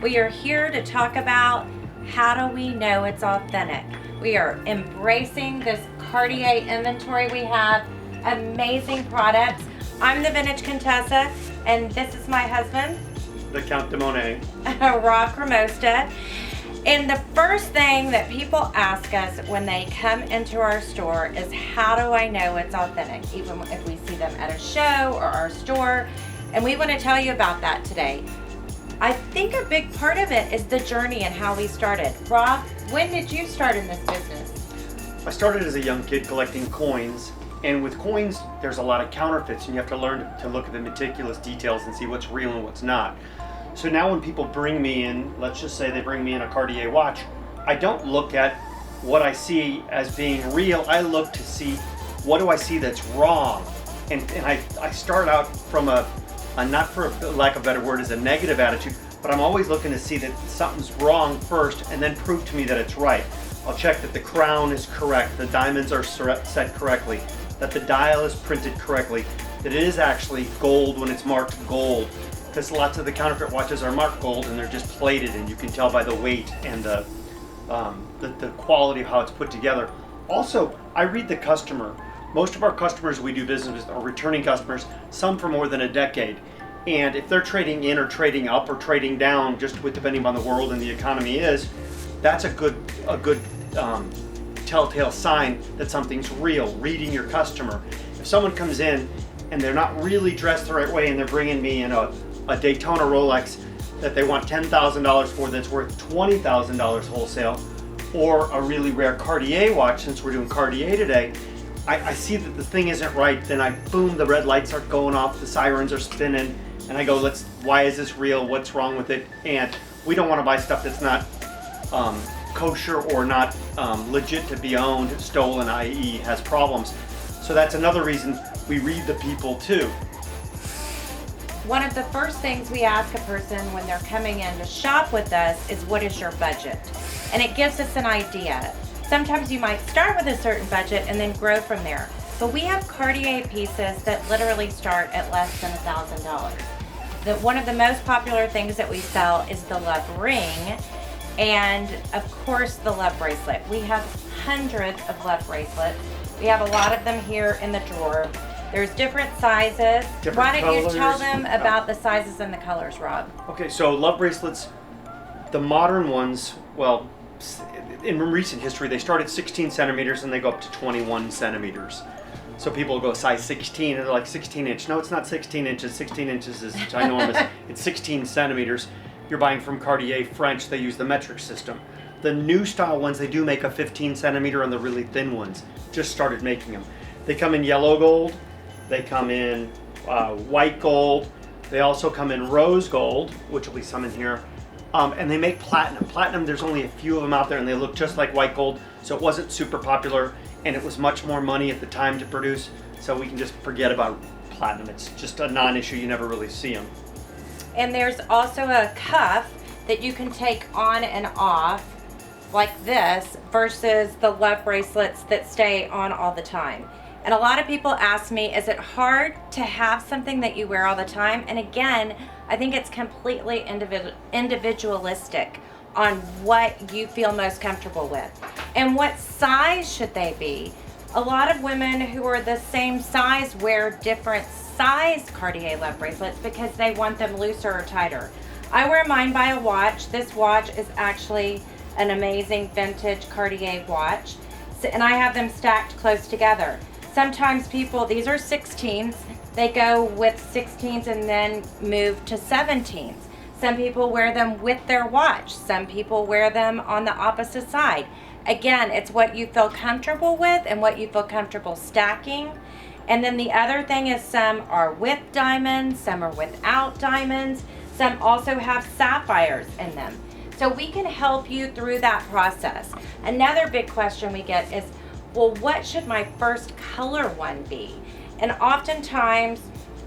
We are here to talk about how do we know it's authentic. We are embracing this Cartier inventory we have. Amazing products. I'm the Vintage Contessa, and this is my husband, the Count de Monet, Rob Chramosta. And the first thing that people ask us when they come into our store is, how do I know it's authentic? Even if we see them at a show or our store. And we want to tell you about that today. I think a big part of it is the journey and how we started. Rob, when did you start in this business? I started as a young kid collecting coins, and with coins there's a lot of counterfeits, and you have to learn to look at the meticulous details and see what's real and what's not. So now when people bring me in, let's just say they bring me in a Cartier watch, I don't look at what I see as being real. I look to see, what do I see that's wrong? And I start out from a not for lack of a better word, is a negative attitude, but I'm always looking to see that something's wrong first and then prove to me that it's right. I'll check that the crown is correct, the diamonds are set correctly, that the dial is printed correctly, that it is actually gold when it's marked gold, because lots of the counterfeit watches are marked gold and they're just plated, and you can tell by the weight and the quality of how it's put together. Also, I read the customer. Most of our customers we do business with are returning customers, some for more than a decade. And if they're trading in or trading up or trading down, just with depending on the world and the economy is, that's a good telltale sign that something's real, reading your customer. If someone comes in and they're not really dressed the right way and they're bringing me in a Daytona Rolex that they want $10,000 for that's worth $20,000 wholesale, or a really rare Cartier watch, since we're doing Cartier today, I see that the thing isn't right, then boom, the red lights are going off, the sirens are spinning, and I go, why is this real? What's wrong with it? And we don't want to buy stuff that's not kosher or not legit to be owned, stolen, i.e. has problems. So that's another reason we read the people too. One of the first things we ask a person when they're coming in to shop with us is, what is your budget? And it gives us an idea. Sometimes you might start with a certain budget and then grow from there. But we have Cartier pieces that literally start at less than $1,000. One of the most popular things that we sell is the Love ring, and of course the Love bracelet. We have hundreds of Love bracelets. We have a lot of them here in the drawer. There's different sizes. Why don't you tell them about the sizes and the colors, Rob? Okay, so Love bracelets, the modern ones, well, in recent history, they start at 16 centimeters and they go up to 21 centimeters. So people go size 16 and they're like 16 inch. No, it's not 16 inches. 16 inches is ginormous. It's 16 centimeters. You're buying from Cartier French. They use the metric system. The new style ones, they do make a 15 centimeter on the really thin ones. Just started making them. They come in yellow gold. They come in white gold. They also come in rose gold, which will be some in here. And they make platinum. Platinum, there's only a few of them out there and they look just like white gold, so it wasn't super popular and it was much more money at the time to produce, so we can just forget about platinum. It's just a non-issue, you never really see them. And there's also a cuff that you can take on and off like this versus the Love bracelets that stay on all the time. And a lot of people ask me, is it hard to have something that you wear all the time? And again, I think it's completely individualistic on what you feel most comfortable with. And what size should they be? A lot of women who are the same size wear different size Cartier Love bracelets because they want them looser or tighter. I wear mine by a watch. This watch is actually an amazing vintage Cartier watch. And I have them stacked close together. Sometimes people, these are 16s, they go with 16s and then move to 17s. Some people wear them with their watch. Some people wear them on the opposite side. Again, it's what you feel comfortable with and what you feel comfortable stacking. And then the other thing is, some are with diamonds, some are without diamonds. Some also have sapphires in them. So we can help you through that process. Another big question we get is, well, what should my first color one be? And oftentimes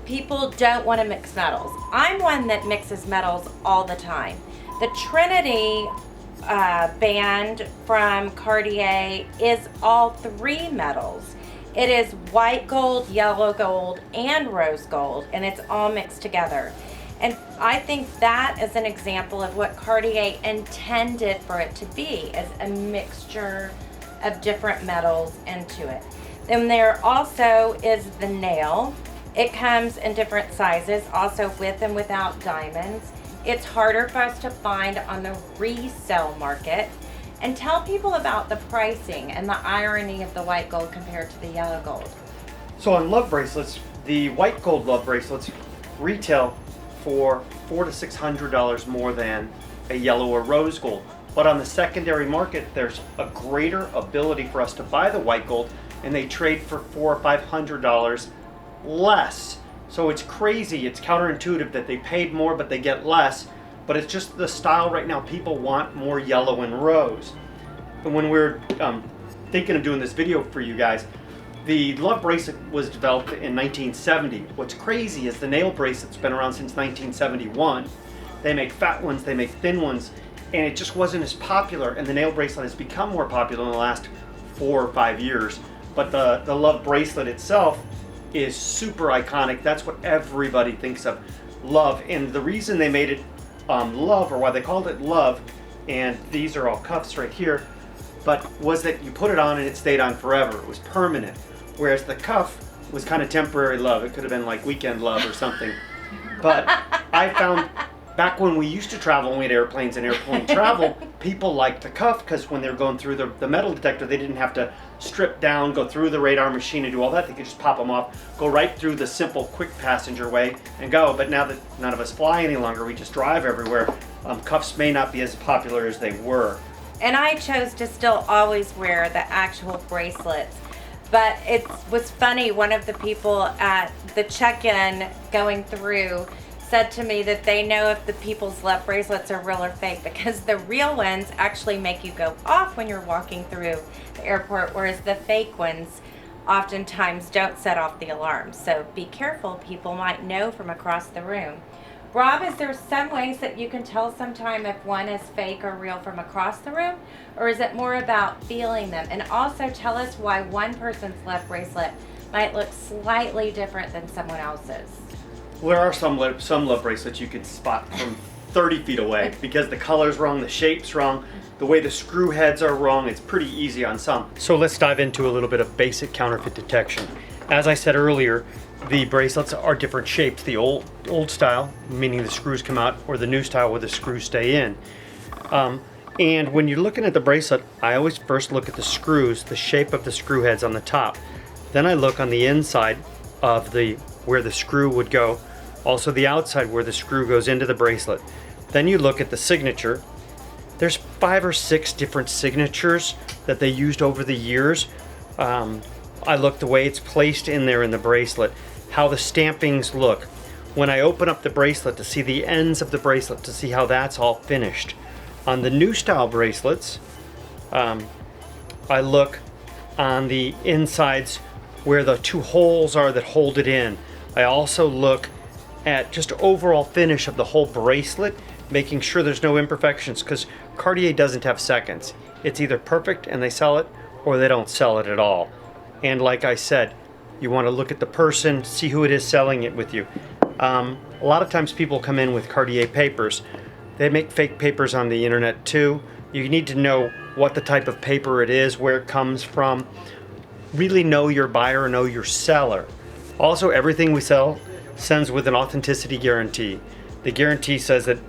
people don't want to mix metals. I'm one that mixes metals all the time. The Trinity band from Cartier is all three metals. It is white gold, yellow gold, and rose gold, and it's all mixed together. And I think that is an example of what Cartier intended for it to be, as a mixture of different metals into it. Then there also is the nail. It comes in different sizes, also with and without diamonds. It's harder for us to find on the resale market. And tell people about the pricing and the irony of the white gold compared to the yellow gold. So on love bracelets, the white gold love bracelets retail for $400 to $600 more than a yellow or rose gold. But on the secondary market, there's a greater ability for us to buy the white gold, and they trade for $400 or $500 less. So it's crazy. It's counterintuitive that they paid more, but they get less. But it's just the style right now. People want more yellow and rose. And when we're thinking of doing this video for you guys, the love bracelet was developed in 1970. What's crazy is the nail bracelet's been around since 1971. They make fat ones, they make thin ones, and it just wasn't as popular. And the nail bracelet has become more popular in the last 4 or 5 years. But the love bracelet itself is super iconic. That's what everybody thinks of love. And the reason they made it love, or why they called it love, and these are all cuffs right here, but was that you put it on and it stayed on forever. It was permanent. Whereas the cuff was kind of temporary love. It could have been like weekend love or something. But I found back when we used to travel and we had airplanes and airplane travel, people liked the cuff because when they were going through the metal detector, they didn't have to strip down, go through the radar machine and do all that. They could just pop them off, go right through the simple quick passenger way and go. But now that none of us fly any longer, we just drive everywhere, cuffs may not be as popular as they were. And I chose to still always wear the actual bracelets. But it was funny, one of the people at the check-in going through said to me that they know if the people's love bracelets are real or fake, because the real ones actually make you go off when you're walking through the airport, whereas the fake ones oftentimes don't set off the alarm. So be careful, people might know from across the room. Rob, is there some ways that you can tell sometime if one is fake or real from across the room? Or is it more about feeling them? And also tell us why one person's love bracelet might look slightly different than someone else's. Well, there are some love bracelets you can spot from 30 feet away because the color's wrong, the shape's wrong, the way the screw heads are wrong. It's pretty easy on some. So let's dive into a little bit of basic counterfeit detection. As I said earlier, the bracelets are different shapes. The old style, meaning the screws come out, or the new style where the screws stay in. And when you're looking at the bracelet, I always first look at the screws, the shape of the screw heads on the top. Then I look on the inside of where the screw would go, also the outside where the screw goes into the bracelet. Then you look at the signature. There's 5 or 6 different signatures that they used over the years. I look the way it's placed in there in the bracelet, how the stampings look. When I open up the bracelet to see the ends of the bracelet, to see how that's all finished. On the new style bracelets, I look on the insides where the 2 holes are that hold it in. I also look at just overall finish of the whole bracelet, making sure there's no imperfections, because Cartier doesn't have seconds. It's either perfect and they sell it, or they don't sell it at all. And like I said, you want to look at the person, see who it is selling it with you. A lot of times people come in with Cartier papers. They make fake papers on the internet too. You need to know what the type of paper it is, where it comes from. Really know your buyer, know your seller. Also, everything we sell sends with an authenticity guarantee. The guarantee says that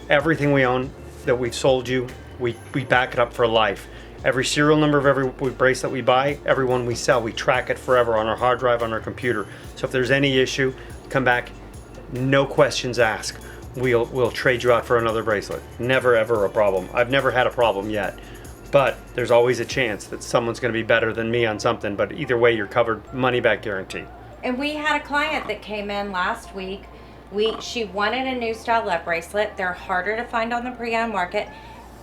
everything we own that we've sold you, we back it up for life. Every serial number of every bracelet we buy, every one we sell, we track it forever on our hard drive on our computer. So if there's any issue, come back, no questions asked. We'll trade you out for another bracelet. Never ever a problem. I've never had a problem yet. But there's always a chance that someone's going to be better than me on something. But either way, you're covered, money back guarantee. And we had a client that came in last week. She wanted a new style love bracelet. They're harder to find on the pre-owned market,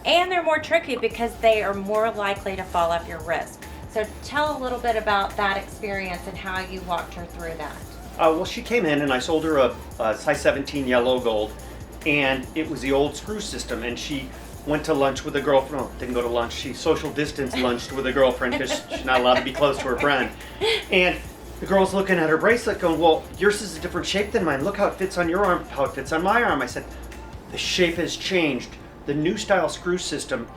and they're more tricky because they are more likely to fall off your wrist. So tell a little bit about that experience and how you walked her through that. Well, she came in and I sold her a size 17 yellow gold, and it was the old screw system, and she went to lunch with a girlfriend. No, didn't go to lunch. She social distance lunched with a girlfriend because she's not allowed to be close to her friend. And The girl's looking at her bracelet going, well, yours is a different shape than mine. Look how it fits on your arm, how it fits on my arm. I said, the shape has changed. The new style screw system,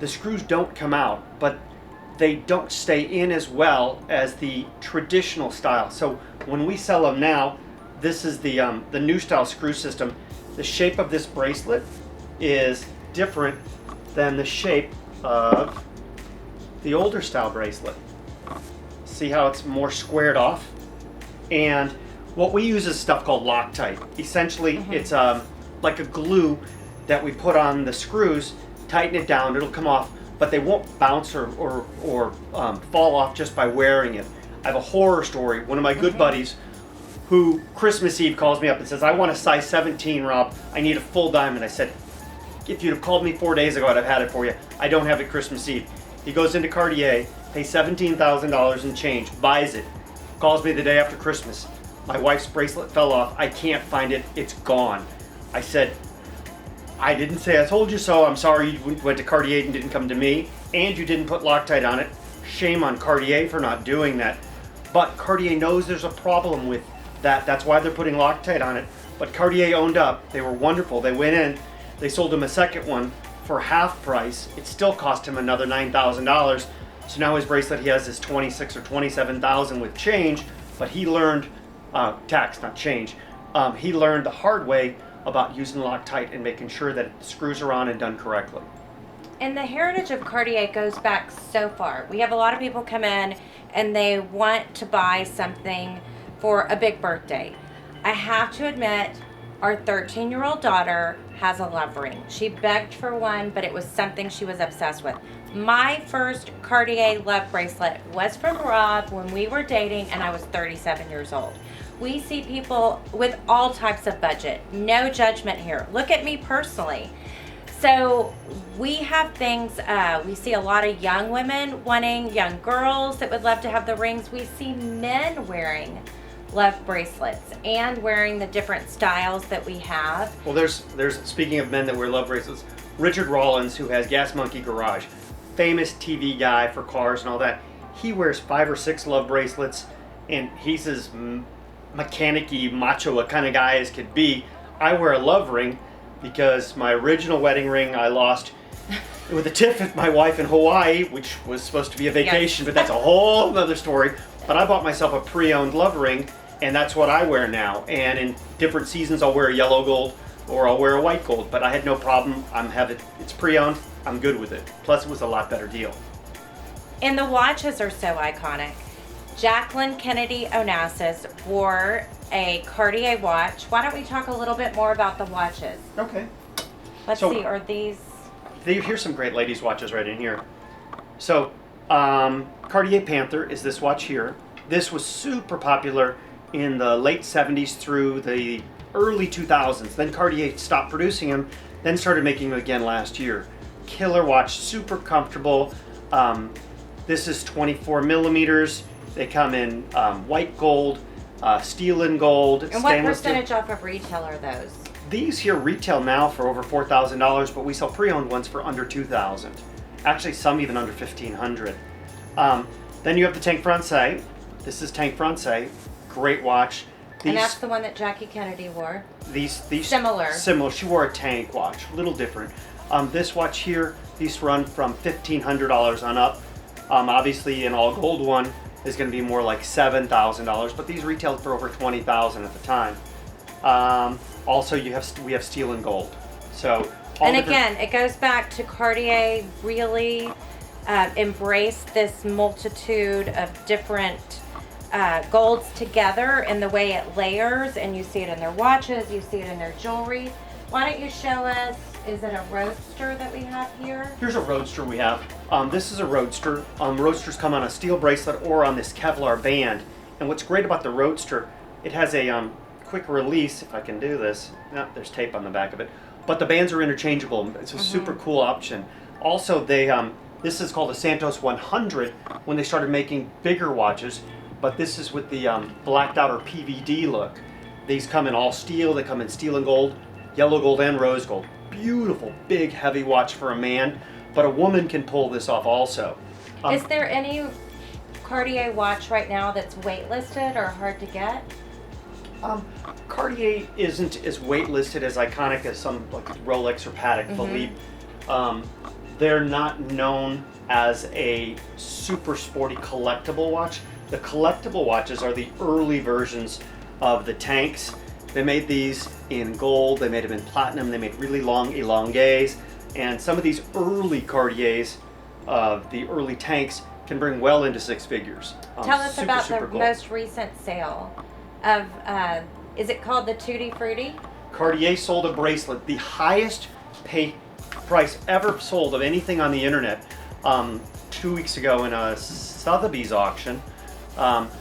the screws don't come out, but they don't stay in as well as the traditional style. So when we sell them now, this is the new style screw system. The shape of this bracelet is different than the shape of the older style bracelet. See how it's more squared off? And what we use is stuff called Loctite. Essentially, it's like a glue that we put on the screws, tighten it down, it'll come off, but they won't bounce or fall off just by wearing it. I have a horror story. One of my good buddies who Christmas Eve calls me up and says, I want a size 17, Rob. I need a full diamond. I said, if you'd have called me 4 days ago, I'd have had it for you. I don't have it Christmas Eve. He goes into Cartier, pays $17,000 in change, buys it, calls me the day after Christmas. My wife's bracelet fell off. I can't find it. It's gone. I said, I didn't say I told you so. I'm sorry you went to Cartier and didn't come to me. And you didn't put Loctite on it. Shame on Cartier for not doing that. But Cartier knows there's a problem with that. That's why they're putting Loctite on it. But Cartier owned up. They were wonderful. They went in. They sold him a second one for half price. It still cost him another $9,000. So now his bracelet he has is $26,000 or $27,000 with change. But he learned tax, not change. He learned the hard way about using Loctite and making sure that the screws are on and done correctly. And the heritage of Cartier goes back so far. We have a lot of people come in and they want to buy something for a big birthday. I have to admit, our 13-year-old daughter has a love ring. She begged for one, but it was something she was obsessed with. My first Cartier Love bracelet was from Rob when we were dating and I was 37 years old. We see people with all types of budget. No judgment here. Look at me personally. So we have things, we see a lot of young women wanting, young girls that would love to have the rings. We see men wearing love bracelets and wearing the different styles that we have. Well, there's speaking of men that wear love bracelets, Richard Rollins, who has Gas Monkey Garage, famous TV guy for cars and all that. He wears 5 or 6 love bracelets, and he's as mechanic-y, macho a kind of guy as could be. I wear a love ring because my original wedding ring I lost with a tiff with my wife in Hawaii, which was supposed to be a vacation, but that's a whole other story. But I bought myself a pre-owned love ring, and that's what I wear now. And in different seasons, I'll wear a yellow gold or I'll wear a white gold. But I had no problem. It's pre-owned. I'm good with it. Plus, it was a lot better deal. And the watches are so iconic. Jacqueline Kennedy Onassis wore a Cartier watch. Why don't we talk a little bit more about the watches? Okay. Let's see, are these... Here's some great ladies' watches right in here. So, Cartier Panther is this watch here. This was super popular in the late 70s through the early 2000s. Then Cartier stopped producing them, then started making them again last year. Killer watch, super comfortable. This is 24 millimeters. They come in white gold, steel and gold, and what percentage off of retail are those? These here retail now for over $4,000, but we sell pre-owned ones for under $2,000. Actually, some even under $1,500. Then you have the Tank Francais. This is Tank Francais. Great watch. And that's the one that Jackie Kennedy wore? These Similar. Similar. She wore a Tank watch. A little different. This watch here, these run from $1,500 on up. Obviously, an all gold one is going to be more like $7,000, but these retailed for over $20,000 at the time. Also, we have steel and gold. So, and again, it goes back to Cartier really embraced this multitude of different golds together in the way it layers, and you see it in their watches, you see it in their jewelry. Why don't you show us, is it a Roadster that we have here? Here's a Roadster we have. This is a Roadster. Roadsters come on a steel bracelet or on this Kevlar band. And what's great about the Roadster, it has a quick release, if I can do this. No, there's tape on the back of it. But the bands are interchangeable. It's a super cool option. Also, this is called a Santos 100 when they started making bigger watches. But this is with the blacked out or PVD look. These come in all steel. They come in steel and gold, yellow gold and rose gold. Beautiful, big, heavy watch for a man, but a woman can pull this off also. Is there any Cartier watch right now that's waitlisted or hard to get? Cartier isn't as waitlisted as iconic as some like Rolex or Patek Philippe. They're not known as a super sporty collectible watch. The collectible watches are the early versions of the tanks. They made these in gold, they made them in platinum, they made really long elongues, and some of these early Cartiers of the early tanks can bring well into six figures. Tell us about the cool. most recent sale of, is it called the Tutti Frutti? Cartier sold a bracelet, the highest price ever sold of anything on the internet, 2 weeks ago in a Sotheby's auction.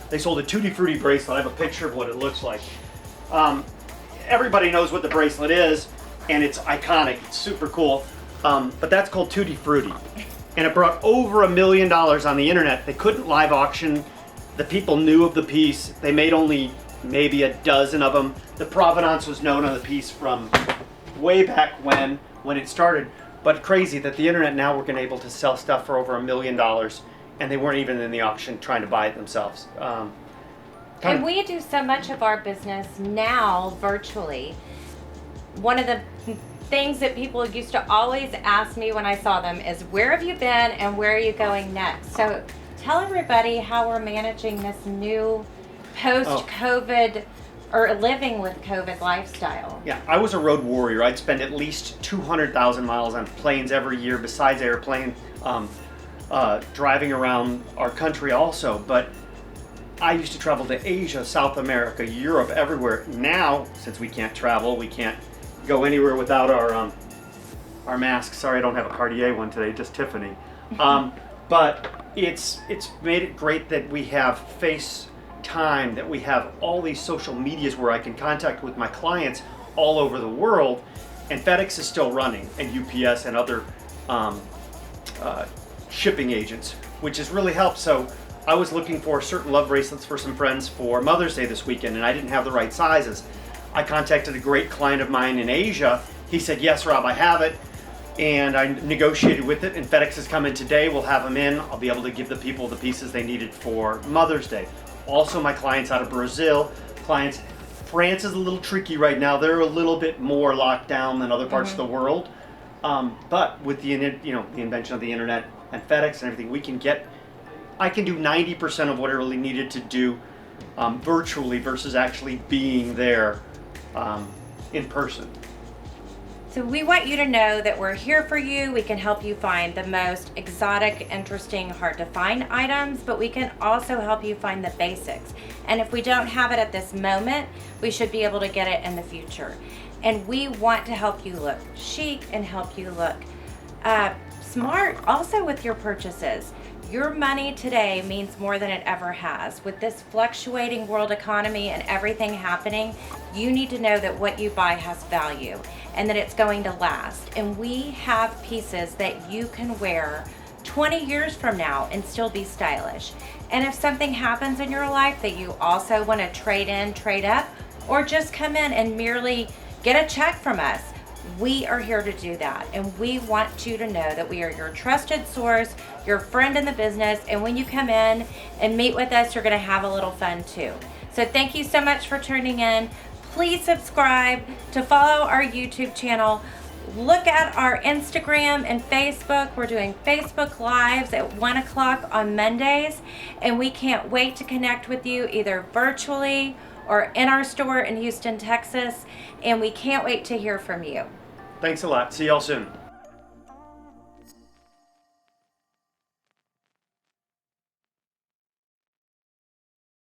They sold a Tutti Frutti bracelet. I have a picture of what it looks like. Everybody knows what the bracelet is, and it's iconic. It's super cool. But that's called Tutti Frutti. And it brought over $1 million on the internet. They couldn't live auction. The people knew of the piece. They made only maybe a dozen of them. The provenance was known on the piece from way back when it started. But crazy that the internet now we're able to sell stuff for over $1 million, and they weren't even in the auction trying to buy it themselves. And we do so much of our business now virtually. One of the things that people used to always ask me when I saw them is, where have you been and where are you going next? So tell everybody how we're managing this new post-COVID or living with COVID lifestyle. Yeah, I was a road warrior. I'd spend at least 200,000 miles on planes every year besides airplane, driving around our country also. But I used to travel to Asia, South America, Europe, everywhere. Now, since we can't travel, we can't go anywhere without our masks. Sorry, I don't have a Cartier one today, just Tiffany. But it's made it great that we have FaceTime, that we have all these social medias where I can contact with my clients all over the world, and FedEx is still running, and UPS and other shipping agents, which has really helped. So I was looking for certain love bracelets for some friends for Mother's Day this weekend, and I didn't have the right sizes. I contacted a great client of mine in Asia. He said, yes, Rob, I have it. And I negotiated with it, and FedEx is coming today. We'll have them in. I'll be able to give the people the pieces they needed for Mother's Day. Also, my clients out of Brazil, France is a little tricky right now. They're a little bit more locked down than other parts of the world. But with the invention of the internet and FedEx and everything, I can do 90% of what I really needed to do virtually versus actually being there in person. So we want you to know that we're here for you. We can help you find the most exotic, interesting, hard to find items, but we can also help you find the basics. And if we don't have it at this moment, we should be able to get it in the future. And we want to help you look chic and help you look smart also with your purchases. Your money today means more than it ever has. With this fluctuating world economy and everything happening, you need to know that what you buy has value and that it's going to last. And we have pieces that you can wear 20 years from now and still be stylish. And if something happens in your life that you also want to trade in, trade up, or just come in and merely get a check from us, we are here to do that. And we want you to know that we are your trusted source, your friend in the business, and when you come in and meet with us, you're going to have a little fun too. So thank you so much for tuning in. Please subscribe to follow our YouTube channel. Look at our Instagram and Facebook. We're doing Facebook Lives at 1 o'clock on Mondays, and we can't wait to connect with you either virtually or in our store in Houston, Texas, and we can't wait to hear from you. Thanks a lot. See y'all soon.